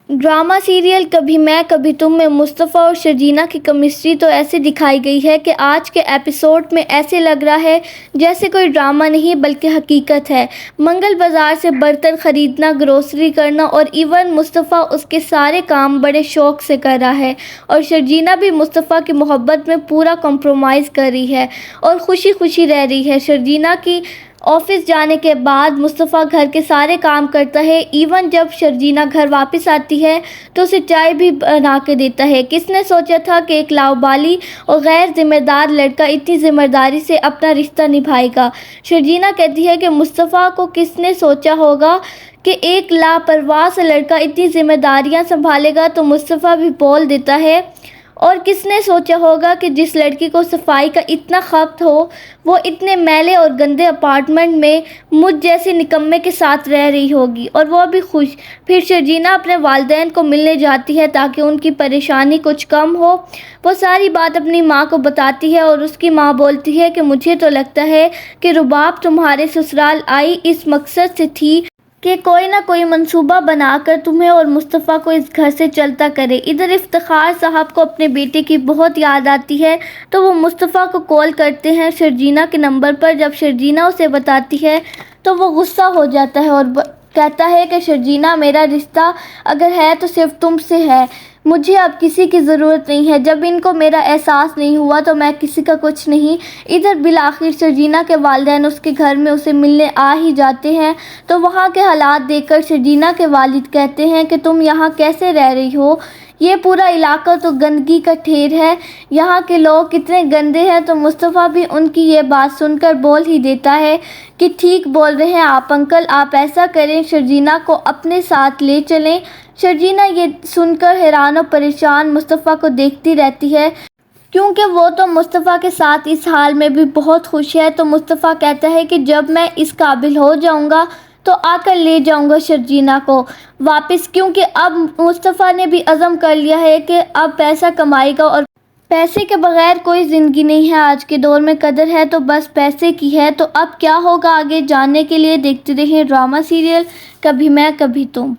Drama serial کبھی میں کبھی تم میں مصطفیٰ اور شرجینہ کی کیمسٹری تو ایسے دکھائی گئی ہے کہ آج کے ایپیسوڈ میں ایسے لگ رہا ہے جیسے کوئی ڈرامہ نہیں بلکہ حقیقت ہے۔ منگل بازار سے برتن خریدنا، گروسری کرنا اور ایون مصطفیٰ اس کے سارے کام بڑے شوق سے کر رہا ہے، اور شرجینہ بھی مصطفیٰ کی محبت میں پورا کمپرومائز کر رہی ہے اور خوشی خوشی رہ رہی ہے۔ شرجینہ کی آفس جانے کے بعد مصطفیٰ گھر کے سارے کام کرتا ہے، ایون جب شرجینہ گھر واپس آتی ہے تو اسے چائے بھی بنا کے دیتا ہے۔ کس نے سوچا تھا کہ ایک لاؤبالی اور غیر ذمہ دار لڑکا اتنی ذمہ داری سے اپنا رشتہ نبھائے گا؟ شرجینہ کہتی ہے کہ مصطفیٰ کو کس نے سوچا ہوگا کہ ایک لاپرواہ سا لڑکا اتنی ذمہ داریاں سنبھالے گا؟ تو مصطفیٰ بھی بول دیتا ہے، اور کس نے سوچا ہوگا کہ جس لڑکی کو صفائی کا اتنا خبت ہو وہ اتنے میلے اور گندے اپارٹمنٹ میں مجھ جیسے نکمے کے ساتھ رہ رہی ہوگی، اور وہ بھی خوش۔ پھر شرجینہ اپنے والدین کو ملنے جاتی ہے تاکہ ان کی پریشانی کچھ کم ہو۔ وہ ساری بات اپنی ماں کو بتاتی ہے اور اس کی ماں بولتی ہے کہ مجھے تو لگتا ہے کہ رباب تمہارے سسرال آئی اس مقصد سے تھی کہ کوئی نہ کوئی منصوبہ بنا کر تمہیں اور مصطفیٰ کو اس گھر سے چلتا کرے۔ ادھر افتخار صاحب کو اپنے بیٹے کی بہت یاد آتی ہے تو وہ مصطفیٰ کو کال کرتے ہیں شرجینہ کے نمبر پر۔ جب شرجینہ اسے بتاتی ہے تو وہ غصہ ہو جاتا ہے اور کہتا ہے کہ شرجینہ، میرا رشتہ اگر ہے تو صرف تم سے ہے، مجھے اب کسی کی ضرورت نہیں ہے۔ جب ان کو میرا احساس نہیں ہوا تو میں کسی کا کچھ نہیں۔ ادھر بالآخر شرجینہ کے والدین اس کے گھر میں اسے ملنے آ ہی جاتے ہیں تو وہاں کے حالات دیکھ کر شرجینہ کے والد کہتے ہیں کہ تم یہاں کیسے رہ رہی ہو؟ یہ پورا علاقہ تو گندگی کا ڈھیر ہے، یہاں کے لوگ کتنے گندے ہیں۔ تو مصطفیٰ بھی ان کی یہ بات سن کر بول ہی دیتا ہے کہ ٹھیک بول رہے ہیں آپ انکل، آپ ایسا کریں، شرجینہ کو اپنے ساتھ لے چلیں۔ شرجینہ یہ سن کر حیران و پریشان مصطفیٰ کو دیکھتی رہتی ہے کیونکہ وہ تو مصطفیٰ کے ساتھ اس حال میں بھی بہت خوش ہے۔ تو مصطفیٰ کہتا ہے کہ جب میں اس قابل ہو جاؤں گا تو آ کر لے جاؤں گا شرجینہ کو واپس، کیونکہ اب مصطفیٰ نے بھی عزم کر لیا ہے کہ اب پیسہ کمائے گا اور پیسے کے بغیر کوئی زندگی نہیں ہے۔ آج کے دور میں قدر ہے تو بس پیسے کی ہے۔ تو اب کیا ہوگا آگے جاننے کے لیے دیکھتے رہیں ڈرامہ سیریل کبھی میں کبھی تم۔